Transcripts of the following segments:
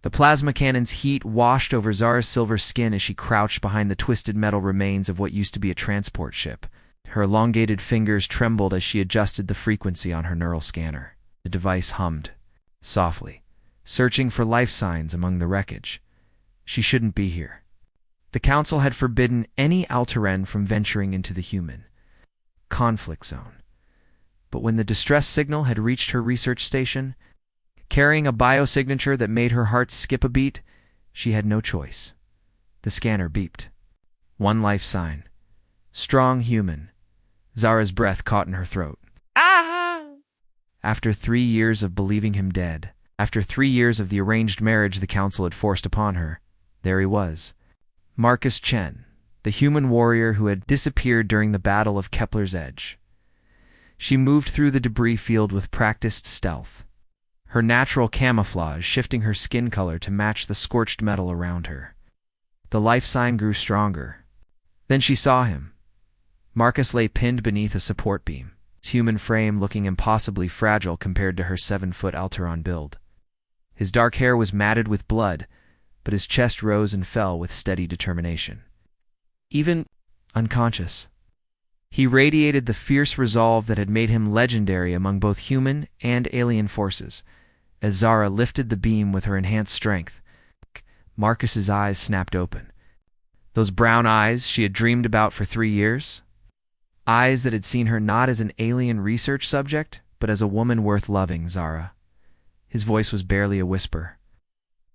The plasma cannon's heat washed over Zara's silver skin as she crouched behind the twisted metal remains of what used to be a transport ship. Her elongated fingers trembled as she adjusted the frequency on her neural scanner. The device hummed softly, searching for life signs among the wreckage. She shouldn't be here. The Council had forbidden any Alteran from venturing into the human conflict zone. But when the distress signal had reached her research station, carrying a biosignature that made her heart skip a beat, she had no choice. The scanner beeped. One life sign. Strong human. Zara's breath caught in her throat. Ah! After 3 years of believing him dead, after 3 years of the arranged marriage the Council had forced upon her, there he was. Marcus Chen, the human warrior who had disappeared during the Battle of Kepler's Edge. She moved through the debris field with practiced stealth, her natural camouflage shifting her skin color to match the scorched metal around her. The life sign grew stronger. Then she saw him. Marcus lay pinned beneath a support beam, his human frame looking impossibly fragile compared to her 7-foot Alteran build. His dark hair was matted with blood, but his chest rose and fell with steady determination. Even unconscious, he radiated the fierce resolve that had made him legendary among both human and alien forces. As Zara lifted the beam with her enhanced strength, Marcus's eyes snapped open. Those brown eyes she had dreamed about for 3 years? Eyes that had seen her not as an alien research subject, but as a woman worth loving, Zara. His voice was barely a whisper.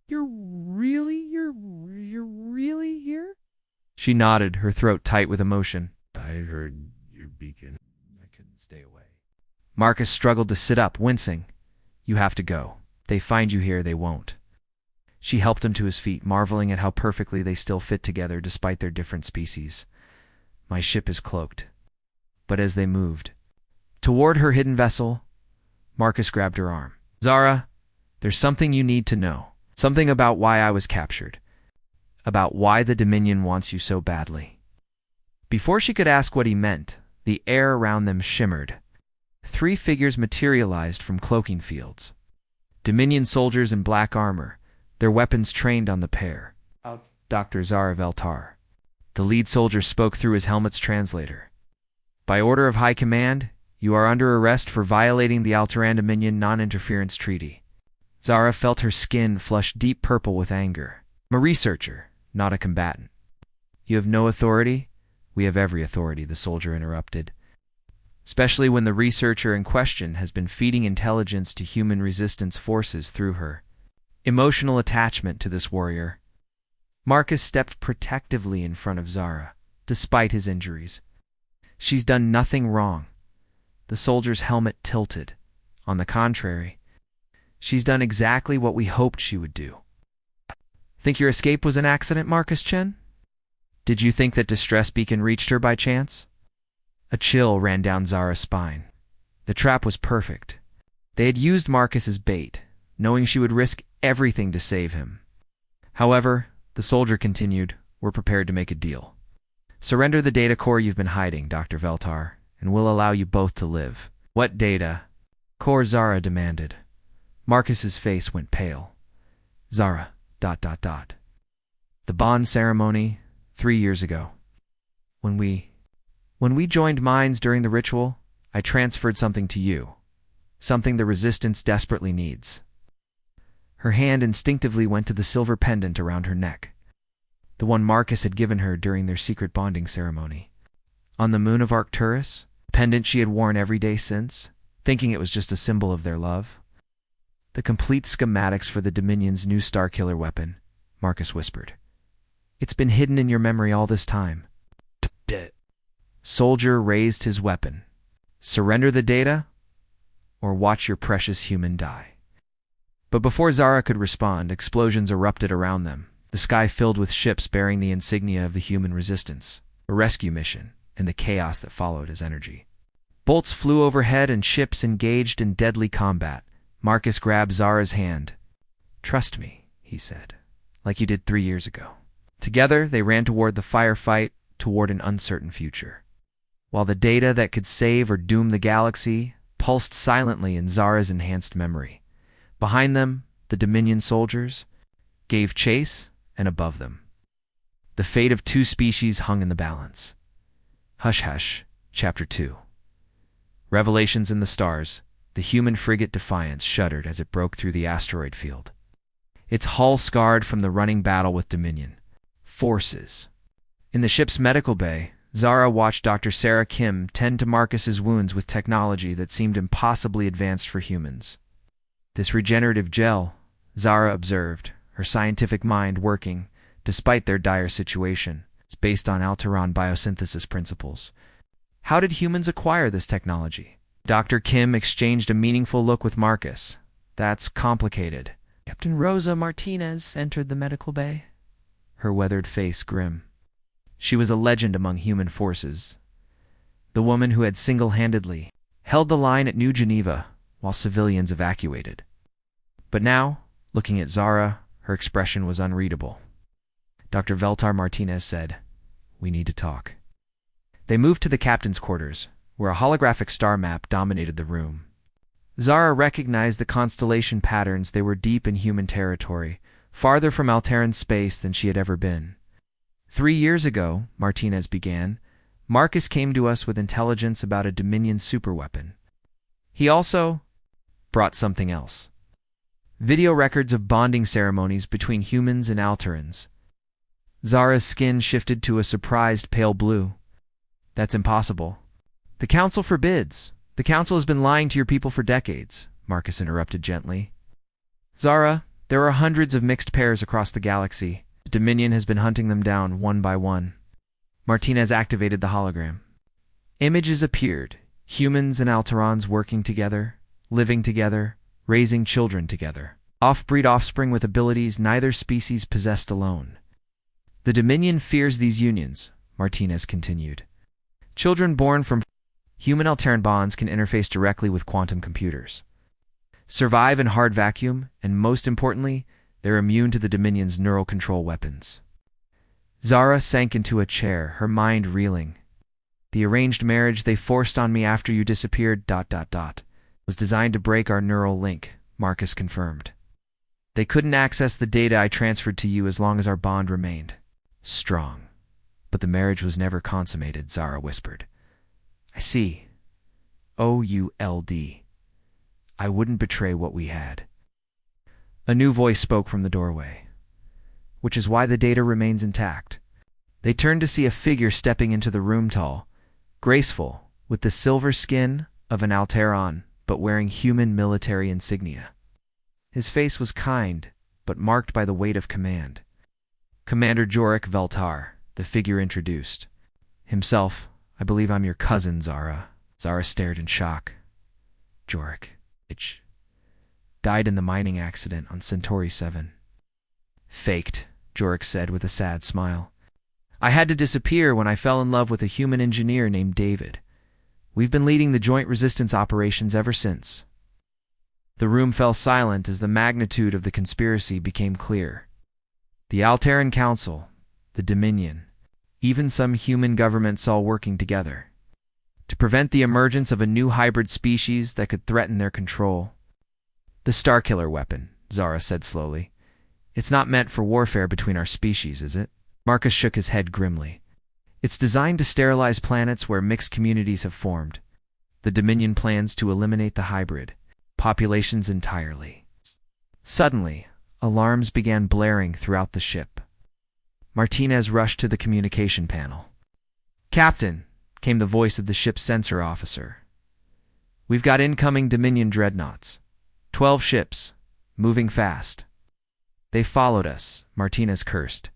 You're really here? She nodded, her throat tight with emotion. I heard your beacon. I couldn't stay away. Marcus struggled to sit up, wincing. You have to go. They find you here, they won't. She helped him to his feet, marveling at how perfectly they still fit together despite their different species. My ship is cloaked. But as they moved toward her hidden vessel, Marcus grabbed her arm. Zara, there's something you need to know. Something about why I was captured. About why the Dominion wants you so badly. Before she could ask what he meant, the air around them shimmered. 3 figures materialized from cloaking fields. Dominion soldiers in black armor, their weapons trained on the pair. Dr. Zara Veltar. The lead soldier spoke through his helmet's translator. By order of High Command, you are under arrest for violating the Alteran Dominion Non-Interference Treaty. Zara felt her skin flush deep purple with anger. I'm a researcher, not a combatant. You have no authority? We have every authority, the soldier interrupted. Especially when the researcher in question has been feeding intelligence to human resistance forces through her emotional attachment to this warrior. Marcus stepped protectively in front of Zara, despite his injuries. She's done nothing wrong. The soldier's helmet tilted. On the contrary, she's done exactly what we hoped she would do. Think your escape was an accident, Marcus Chen? Did you think that distress beacon reached her by chance? A chill ran down Zara's spine. The trap was perfect. They had used Marcus as bait, knowing she would risk everything to save him. However, the soldier continued, we're prepared to make a deal. Surrender the data core you've been hiding, Dr. Veltar, and we'll allow you both to live. What data? Core, Zara demanded. Marcus's face went pale. Zara, ... The bond ceremony, 3 years ago. When we joined minds during the ritual, I transferred something to you. Something the Resistance desperately needs. Her hand instinctively went to the silver pendant around her neck. The one Marcus had given her during their secret bonding ceremony. On the moon of Arcturus, the pendant she had worn every day since, thinking it was just a symbol of their love. The complete schematics for the Dominion's new Starkiller weapon, Marcus whispered. It's been hidden in your memory all this time. Soldier raised his weapon. Surrender the data, or watch your precious human die. But before Zara could respond, explosions erupted around them, the sky filled with ships bearing the insignia of the human resistance, a rescue mission, and the chaos that followed as energy. Bolts flew overhead and ships engaged in deadly combat. Marcus grabbed Zara's hand. Trust me, he said, like you did 3 years ago. Together, they ran toward the firefight, toward an uncertain future. While the data that could save or doom the galaxy pulsed silently in Zara's enhanced memory. Behind them, the Dominion soldiers, gave chase, and above them, the fate of two species hung in the balance. Hush Hush, Chapter 2. Revelations in the Stars. The human frigate Defiance shuddered as it broke through the asteroid field, its hull scarred from the running battle with Dominion forces. In the ship's medical bay, Zara watched Dr. Sarah Kim tend to Marcus's wounds with technology that seemed impossibly advanced for humans. This regenerative gel, Zara observed, her scientific mind working, despite their dire situation, is based on Alteron biosynthesis principles. How did humans acquire this technology? Dr. Kim exchanged a meaningful look with Marcus. That's complicated. Captain Rosa Martinez entered the medical bay, her weathered face grim. She was a legend among human forces, the woman who had single-handedly held the line at New Geneva while civilians evacuated. But now, looking at Zara, her expression was unreadable. Dr. Veltar Martinez said, "We need to talk." They moved to the captain's quarters, where a holographic star map dominated the room. Zara recognized the constellation patterns. They were deep in human territory, farther from Alteran space than she had ever been. 3 years ago, Martinez began, Marcus came to us with intelligence about a Dominion superweapon. He also brought something else. Video records of bonding ceremonies between humans and Alterans. Zara's skin shifted to a surprised pale blue. That's impossible. The Council forbids. The Council has been lying to your people for decades, Marcus interrupted gently. Zara, there are hundreds of mixed pairs across the galaxy. Dominion has been hunting them down one by one. Martinez activated the hologram. Images appeared. Humans and Alterons working together, living together, raising children together. Off-breed offspring with abilities neither species possessed alone. The Dominion fears these unions, Martinez continued. Children born from human-Alteran bonds can interface directly with quantum computers, survive in hard vacuum, and most importantly, they're immune to the Dominion's neural control weapons. Zara sank into a chair, her mind reeling. The arranged marriage they forced on me after you disappeared, was designed to break our neural link, Marcus confirmed. They couldn't access the data I transferred to you as long as our bond remained strong. But the marriage was never consummated, Zara whispered. I see. OULD. I wouldn't betray what we had. A new voice spoke from the doorway. Which is why the data remains intact. They turned to see a figure stepping into the room, tall, graceful, with the silver skin of an Alteron, but wearing human military insignia. His face was kind, but marked by the weight of command. Commander Jorik Veltar, the figure introduced. Himself, I believe I'm your cousin, Zara. Zara stared in shock. Jorik, died in the mining accident on Centauri 7. Faked, Jorik said with a sad smile. I had to disappear when I fell in love with a human engineer named David. We've been leading the joint resistance operations ever since. The room fell silent as the magnitude of the conspiracy became clear. The Alteran Council, the Dominion, even some human governments all working together to prevent the emergence of a new hybrid species that could threaten their control. The Starkiller weapon, Zara said slowly. It's not meant for warfare between our species, is it? Marcus shook his head grimly. It's designed to sterilize planets where mixed communities have formed. The Dominion plans to eliminate the hybrid populations entirely. Suddenly, alarms began blaring throughout the ship. Martinez rushed to the communication panel. Captain, came the voice of the ship's sensor officer. We've got incoming Dominion dreadnoughts. 12 ships, moving fast. They followed us, Martinez cursed.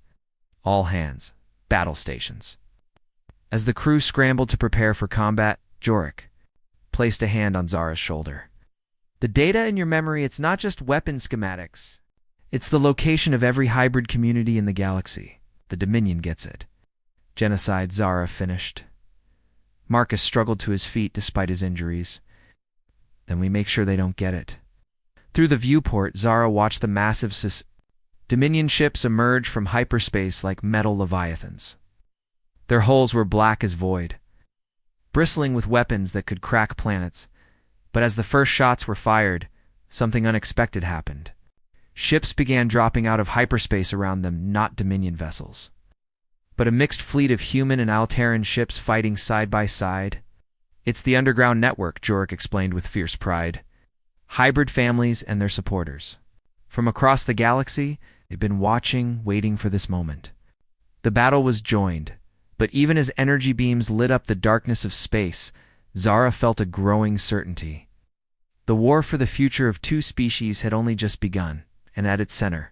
All hands, battle stations. As the crew scrambled to prepare for combat, Jorik placed a hand on Zara's shoulder. The data in your memory, it's not just weapon schematics. It's the location of every hybrid community in the galaxy. The Dominion gets it. Genocide, Zara finished. Marcus struggled to his feet despite his injuries. Then we make sure they don't get it. Through the viewport, Zara watched the massive Dominion ships emerge from hyperspace like metal leviathans. Their hulls were black as void, bristling with weapons that could crack planets. But as the first shots were fired, something unexpected happened. Ships began dropping out of hyperspace around them, not Dominion vessels, but a mixed fleet of human and Alterran ships fighting side by side. It's the underground network, Jorek explained with fierce pride. Hybrid families and their supporters. From across the galaxy, they've been watching, waiting for this moment. The battle was joined, but even as energy beams lit up the darkness of space, Zara felt a growing certainty. The war for the future of two species had only just begun, and at its center,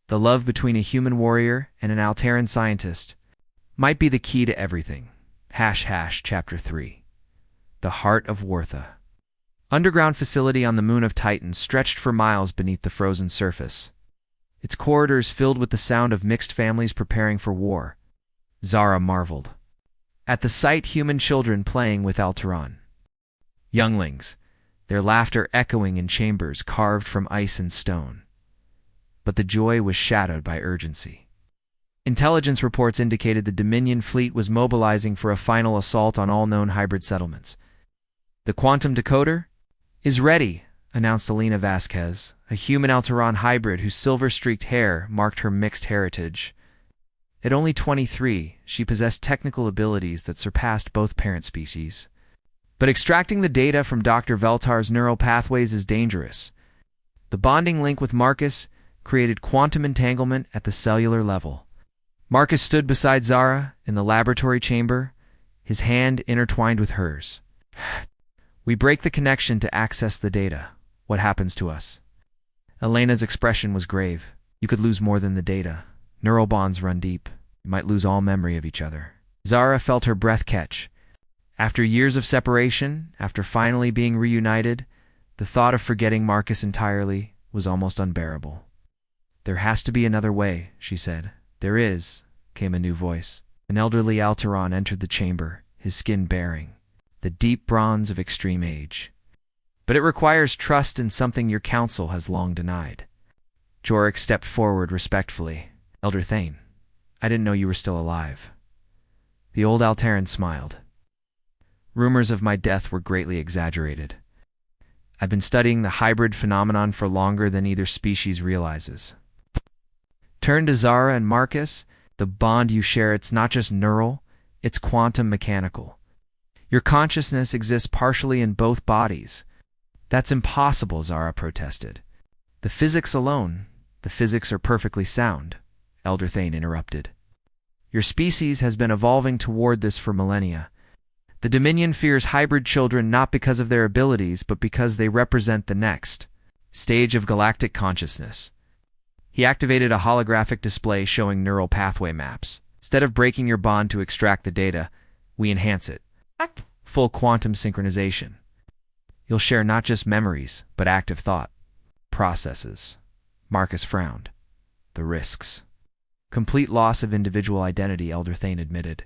the love between a human warrior and an Alterran scientist might be the key to everything. Chapter 3. The Heart of Wartha. Underground facility on the moon of Titan stretched for miles beneath the frozen surface. Its corridors filled with the sound of mixed families preparing for war. Zara marveled at the sight, human children playing with Alteran. Younglings, their laughter echoing in chambers carved from ice and stone. But the joy was shadowed by urgency. Intelligence reports indicated the Dominion fleet was mobilizing for a final assault on all known hybrid settlements. The quantum decoder is ready, announced Alina Vasquez, a human Alteran hybrid whose silver-streaked hair marked her mixed heritage. At only 23, she possessed technical abilities that surpassed both parent species. But extracting the data from Dr. Veltar's neural pathways is dangerous. The bonding link with Marcus created quantum entanglement at the cellular level. Marcus stood beside Zara in the laboratory chamber, his hand intertwined with hers. We break the connection to access the data. What happens to us? Elena's expression was grave. You could lose more than the data. Neural bonds run deep. You might lose all memory of each other. Zara felt her breath catch. After years of separation, after finally being reunited, the thought of forgetting Marcus entirely was almost unbearable. There has to be another way, she said. There is, came a new voice. An elderly Alteran entered the chamber, his skin baring, the deep bronze of extreme age. But it requires trust in something your council has long denied. Jorek stepped forward respectfully. Elder Thane, I didn't know you were still alive. The old Alteran smiled. Rumors of my death were greatly exaggerated. I've been studying the hybrid phenomenon for longer than either species realizes. Turn to Zara and Marcus. The bond you share, it's not just neural, it's quantum mechanical. Your consciousness exists partially in both bodies. That's impossible, Zara protested. The physics alone, the physics are perfectly sound, Elder Thane interrupted. Your species has been evolving toward this for millennia. The Dominion fears hybrid children not because of their abilities, but because they represent the next stage of galactic consciousness. He activated a holographic display showing neural pathway maps. Instead of breaking your bond to extract the data, we enhance it. Full quantum synchronization. You'll share not just memories, but active thought processes. Marcus frowned. The risks. Complete loss of individual identity, Elder Thane admitted.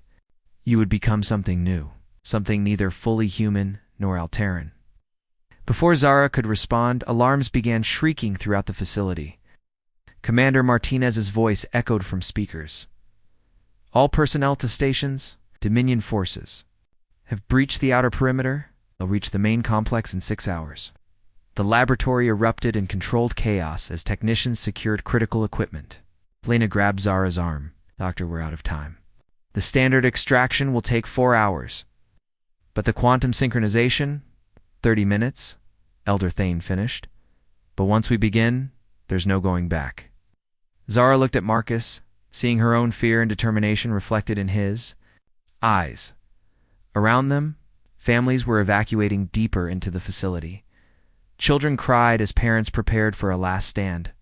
You would become something new, something neither fully human nor Alteran. Before Zara could respond, alarms began shrieking throughout the facility. Commander Martinez's voice echoed from speakers. All personnel to stations, Dominion forces, have breached the outer perimeter. They'll reach the main complex in 6 hours. The laboratory erupted in controlled chaos as technicians secured critical equipment. Lena grabbed Zara's arm. Doctor, we're out of time. The standard extraction will take 4 hours. But the quantum synchronization, 30 minutes, Elder Thane finished. But once we begin, there's no going back. Zara looked at Marcus, seeing her own fear and determination reflected in his eyes. Around them, families were evacuating deeper into the facility. Children cried as parents prepared for a last stand.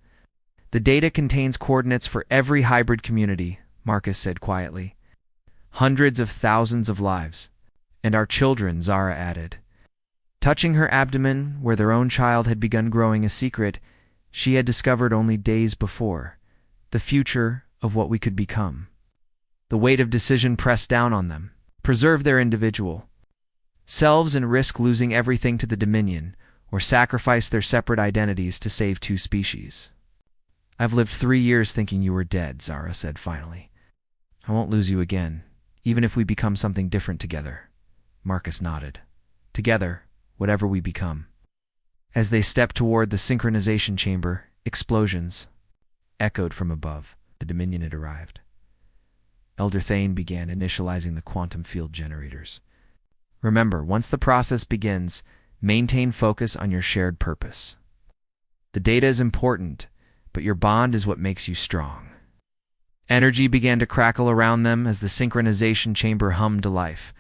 The data contains coordinates for every hybrid community, Marcus said quietly. Hundreds of thousands of lives. And our children, Zara added. Touching her abdomen, where their own child had begun growing a secret she had discovered only days before. The future of what we could become. The weight of decision pressed down on them. Preserve their individual selves and risk losing everything to the Dominion, or sacrifice their separate identities to save two species. I've lived 3 years thinking you were dead, Zara said finally. I won't lose you again, even if we become something different together. Marcus nodded. Together, whatever we become. As they stepped toward the synchronization chamber, Explosions echoed from above. The Dominion had arrived. Elder Thane began initializing the quantum field generators. Remember, once the process begins, maintain focus on your shared purpose. The data is important, but your bond is what makes you strong. Energy began to crackle around them as the synchronization chamber hummed to life.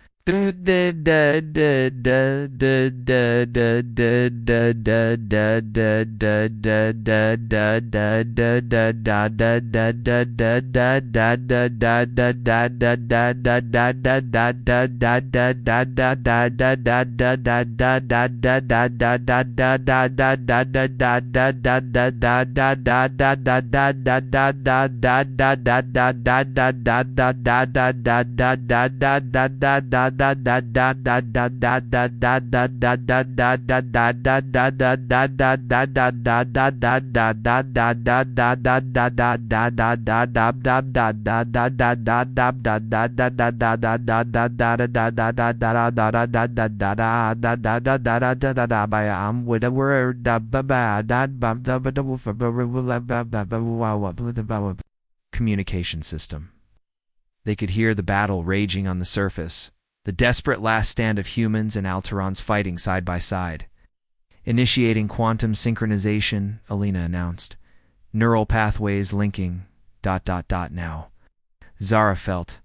Communication system. They could hear the battle raging on the surface, the desperate last stand of humans and Alterons fighting side by side. Initiating quantum synchronization, Alina announced. Neural pathways linking, ... now. Zara felt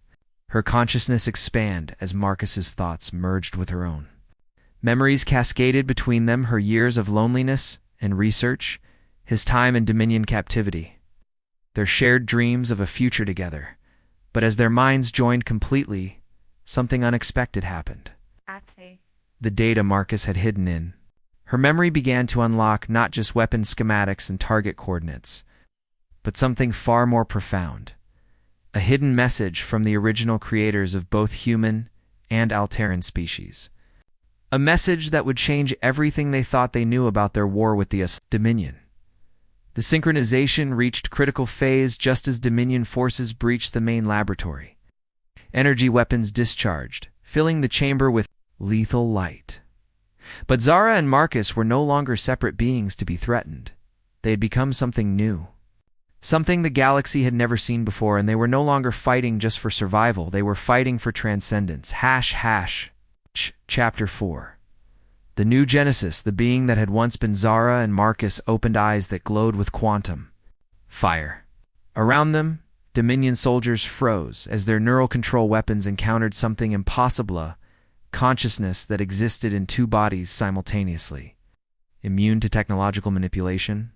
her consciousness expand as Marcus's thoughts merged with her own. Memories cascaded between them, her years of loneliness and research, his time in Dominion captivity, their shared dreams of a future together. But as their minds joined completely, something unexpected happened. The data Marcus had hidden in. Her memory began to unlock not just weapon schematics and target coordinates, but something far more profound. A hidden message from the original creators of both human and Alteran species. A message that would change everything they thought they knew about their war with the Dominion. The synchronization reached critical phase just as Dominion forces breached the main laboratory. Energy weapons discharged, filling the chamber with lethal light. But Zara and Marcus were no longer separate beings to be threatened. They had become something new. Something the galaxy had never seen before, and they were no longer fighting just for survival. They were fighting for transcendence. Chapter 4. The new Genesis, the being that had once been Zara and Marcus, opened eyes that glowed with quantum fire. Around them, Dominion soldiers froze as their neural control weapons encountered something impossible, consciousness that existed in two bodies simultaneously. Immune to technological manipulation?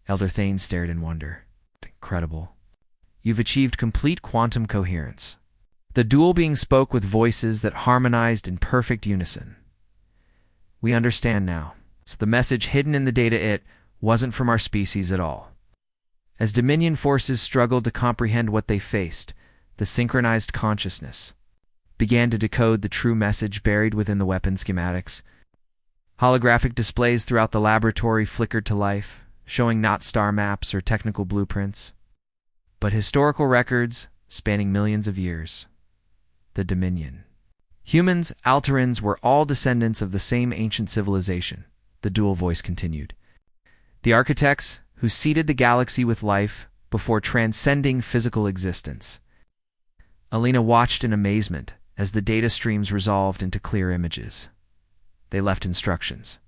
Elder Thane stared in wonder. Incredible. You've achieved complete quantum coherence. The dual being spoke with voices that harmonized in perfect unison. We understand now. So the message hidden in the data, it wasn't from our species at all. As Dominion forces struggled to comprehend what they faced, the synchronized consciousness began to decode the true message buried within the weapon schematics. Holographic displays throughout the laboratory flickered to life, showing not star maps or technical blueprints, but historical records spanning millions of years. The Dominion. Humans, Alterans, were all descendants of the same ancient civilization, the dual voice continued. The architects who seeded the galaxy with life before transcending physical existence. Alina watched in amazement as the data streams resolved into clear images. They left instructions.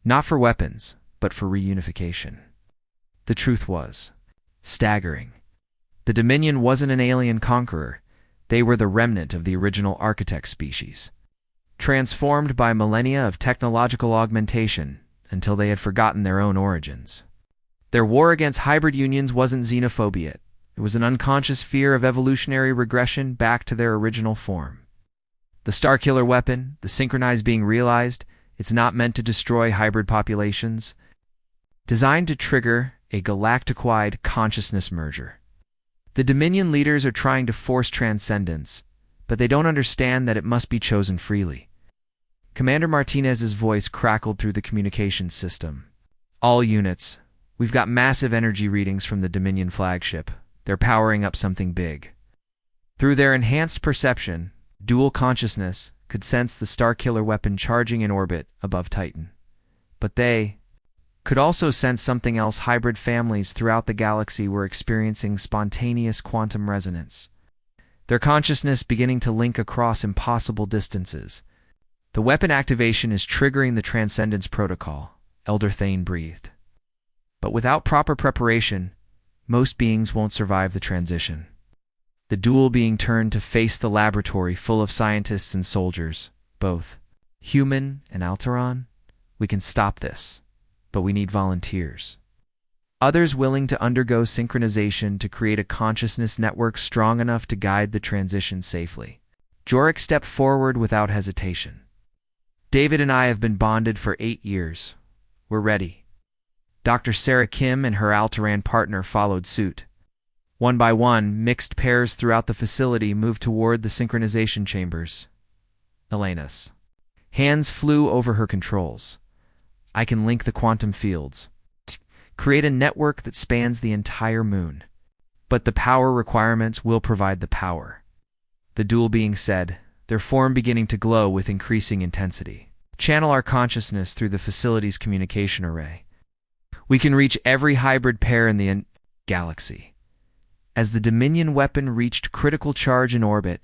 Not for weapons, but for reunification. The truth was staggering. The Dominion wasn't an alien conqueror. They were the remnant of the original architect species, transformed by millennia of technological augmentation until they had forgotten their own origins. Their war against hybrid unions wasn't xenophobia. It was an unconscious fear of evolutionary regression back to their original form. The Starkiller weapon, the synchronized being realized, it's not meant to destroy hybrid populations. Designed to trigger a galactic-wide consciousness merger. The Dominion leaders are trying to force transcendence, but they don't understand that it must be chosen freely. Commander Martinez's voice crackled through the communications system. All units, we've got massive energy readings from the Dominion flagship. They're powering up something big. Through their enhanced perception, dual consciousness could sense the Starkiller weapon charging in orbit above Titan. But they could also sense something else. Hybrid families throughout the galaxy were experiencing spontaneous quantum resonance, their consciousness beginning to link across impossible distances. The weapon activation is triggering the Transcendence Protocol, Elder Thane breathed. But without proper preparation, most beings won't survive the transition. The duel being turned to face the laboratory full of scientists and soldiers, both human and Alteron. We can stop this, but we need volunteers. Others willing to undergo synchronization to create a consciousness network strong enough to guide the transition safely. Jorik stepped forward without hesitation. David and I have been bonded for 8 years. We're ready. Dr. Sarah Kim and her Alteran partner followed suit. One by one, mixed pairs throughout the facility moved toward the synchronization chambers. Elena's hands flew over her controls. I can link the quantum fields, create a network that spans the entire moon. But the power requirements will provide the power. The dual being said, their form beginning to glow with increasing intensity. Channel our consciousness through the facility's communication array. We can reach every hybrid pair in the galaxy. As the Dominion weapon reached critical charge in orbit,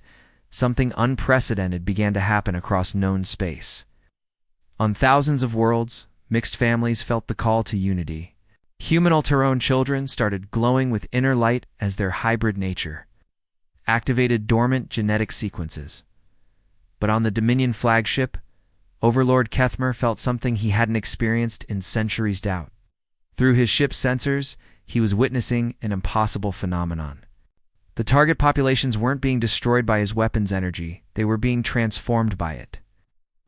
something unprecedented began to happen across known space. On thousands of worlds, mixed families felt the call to unity. Human Alterone children started glowing with inner light as their hybrid nature activated dormant genetic sequences. But on the Dominion flagship, Overlord Kethmer felt something he hadn't experienced in centuries. Doubt. Through his ship's sensors, he was witnessing an impossible phenomenon. The target populations weren't being destroyed by his weapon's energy, they were being transformed by it.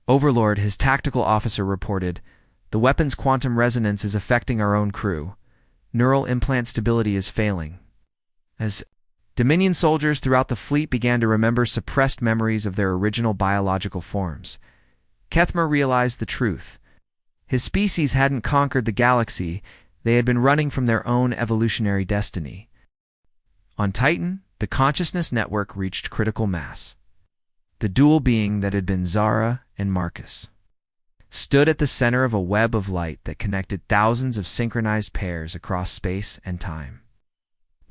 Overlord, his tactical officer, reported, "The weapon's quantum resonance is affecting our own crew. Neural implant stability is failing." As Dominion soldiers throughout the fleet began to remember suppressed memories of their original biological forms, Kethmer realized the truth. His species hadn't conquered the galaxy, they had been running from their own evolutionary destiny. On Titan, the consciousness network reached critical mass. The dual being that had been Zara and Marcus stood at the center of a web of light that connected thousands of synchronized pairs across space and time.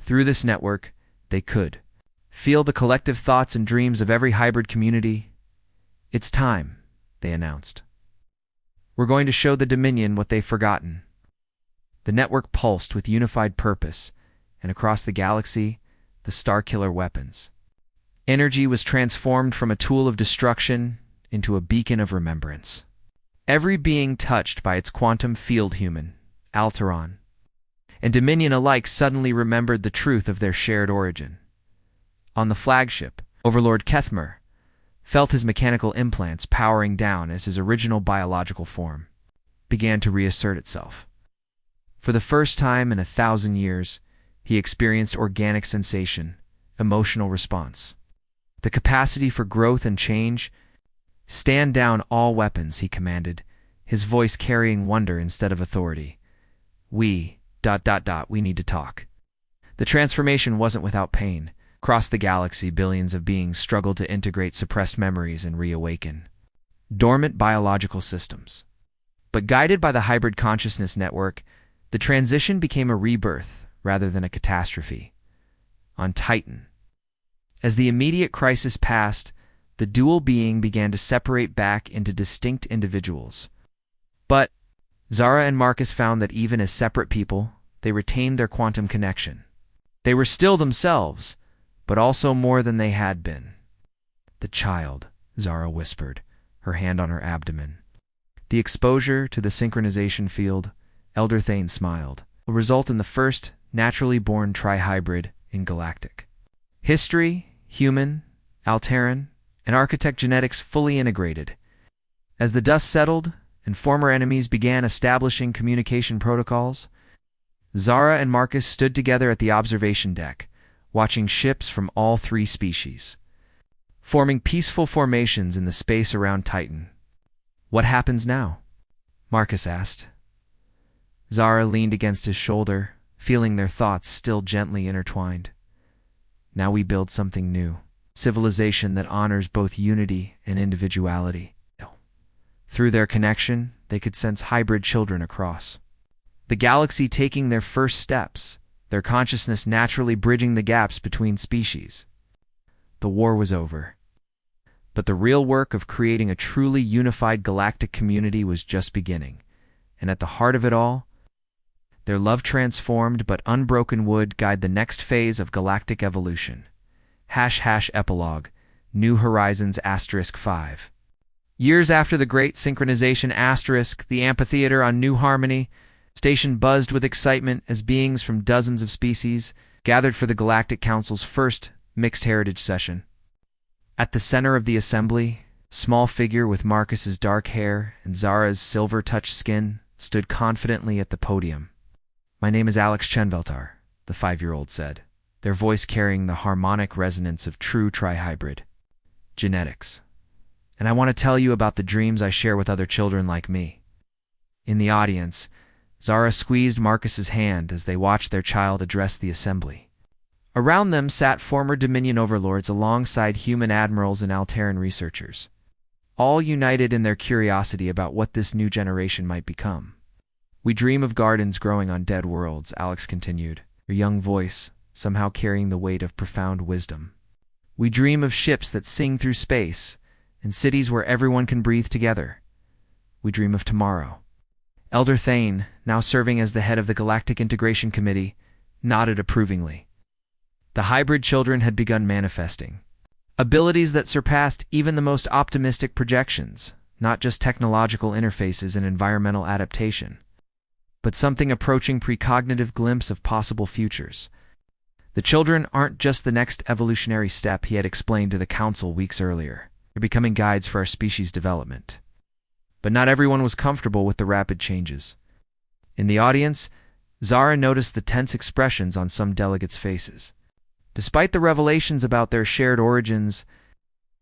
Through this network, they could feel the collective thoughts and dreams of every hybrid community. "It's time," they announced. "We're going to show the Dominion what they've forgotten." The network pulsed with unified purpose, and across the galaxy, the Starkiller weapons. Energy was transformed from a tool of destruction into a beacon of remembrance. Every being touched by its quantum field, human, Alteron, and Dominion alike, suddenly remembered the truth of their shared origin. On the flagship, Overlord Kethmer felt his mechanical implants powering down as his original biological form began to reassert itself. For the first time in 1,000 years, he experienced organic sensation, emotional response. The capacity for growth and change. "Stand down all weapons," he commanded, his voice carrying wonder instead of authority. We need to talk." The transformation wasn't without pain. Across the galaxy, billions of beings struggled to integrate suppressed memories and reawaken dormant biological systems. But guided by the hybrid consciousness network, the transition became a rebirth rather than a catastrophe. On Titan, as the immediate crisis passed, the dual being began to separate back into distinct individuals. But Zara and Marcus found that even as separate people, they retained their quantum connection. They were still themselves, but also more than they had been. "The child," Zara whispered, her hand on her abdomen. The exposure to the synchronization field, Elder Thane smiled, will result in the first naturally born trihybrid in galactic history, human, Alteran, and architect genetics fully integrated. As the dust settled and former enemies began establishing communication protocols, Zara and Marcus stood together at the observation deck, watching ships from all 3 species, forming peaceful formations in the space around Titan. "What happens now?" Marcus asked. Zara leaned against his shoulder, feeling their thoughts still gently intertwined. "Now we build something new. Civilization that honors both unity and individuality." Through their connection, they could sense hybrid children across the galaxy taking their first steps, their consciousness naturally bridging the gaps between species. The war was over. But the real work of creating a truly unified galactic community was just beginning. And at the heart of it all, their love-transformed but unbroken would guide the next phase of galactic evolution. ## Epilogue, New Horizons *5. Years after the Great Synchronization *, the amphitheater on New Harmony Station buzzed with excitement as beings from dozens of species gathered for the Galactic Council's first Mixed Heritage session. At the center of the assembly, a small figure with Marcus's dark hair and Zara's silver-touched skin stood confidently at the podium. "My name is Alex Chenveltar," the 5-year-old said, their voice carrying the harmonic resonance of true trihybrid genetics. "And I want to tell you about the dreams I share with other children like me." In the audience, Zara squeezed Marcus's hand as they watched their child address the assembly. Around them sat former Dominion overlords alongside human admirals and Alteran researchers, all united in their curiosity about what this new generation might become. "We dream of gardens growing on dead worlds," Alex continued, her young voice somehow carrying the weight of profound wisdom. "We dream of ships that sing through space and cities where everyone can breathe together. We dream of tomorrow." Elder Thane, now serving as the head of the Galactic Integration Committee, nodded approvingly. The hybrid children had begun manifesting abilities that surpassed even the most optimistic projections, not just technological interfaces and environmental adaptation, but something approaching precognitive glimpse of possible futures. The children aren't just the next evolutionary step, he had explained to the council weeks earlier. They're becoming guides for our species' development. But not everyone was comfortable with the rapid changes. In the audience, Zara noticed the tense expressions on some delegates' faces. Despite the revelations about their shared origins,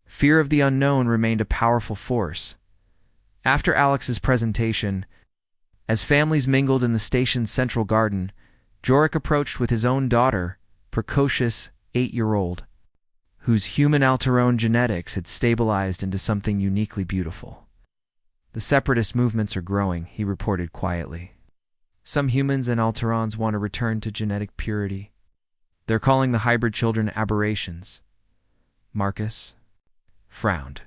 fear of the unknown remained a powerful force. After Alex's presentation, as families mingled in the station's central garden, Jorik approached with his own daughter, precocious 8-year-old, whose human Alterone genetics had stabilized into something uniquely beautiful. "The separatist movements are growing," he reported quietly. "Some humans and Alterons want to return to genetic purity. They're calling the hybrid children aberrations." Marcus frowned.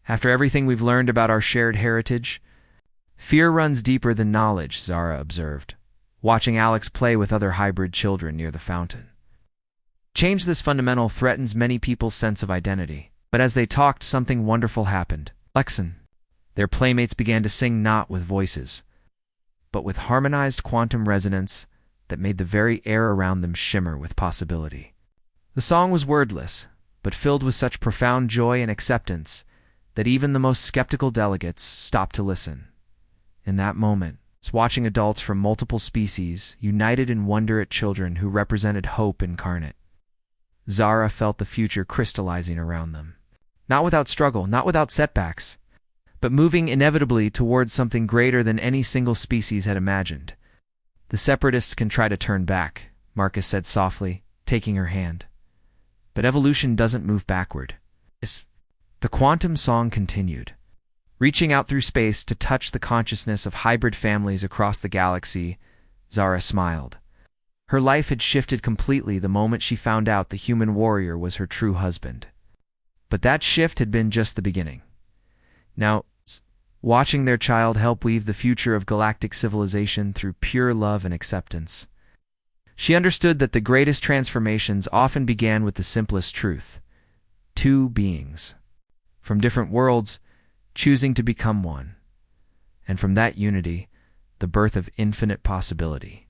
"After everything we've learned about our shared heritage, fear runs deeper than knowledge," Zara observed, watching Alex play with other hybrid children near the fountain. "Change this fundamental threatens many people's sense of identity." But as they talked, something wonderful happened. Lexan. Their playmates began to sing not with voices, but with harmonized quantum resonance that made the very air around them shimmer with possibility. The song was wordless, but filled with such profound joy and acceptance that even the most skeptical delegates stopped to listen. In that moment, watching adults from multiple species united in wonder at children who represented hope incarnate, Zara felt the future crystallizing around them. Not without struggle, not without setbacks, but moving inevitably towards something greater than any single species had imagined. "The separatists can try to turn back," Marcus said softly, taking her hand. "But evolution doesn't move backward." The quantum song continued, reaching out through space to touch the consciousness of hybrid families across the galaxy. Zara smiled. Her life had shifted completely the moment she found out the human warrior was her true husband. But that shift had been just the beginning. Now, watching their child help weave the future of galactic civilization through pure love and acceptance, she understood that the greatest transformations often began with the simplest truth: two beings from different worlds choosing to become one, and from that unity, the birth of infinite possibility.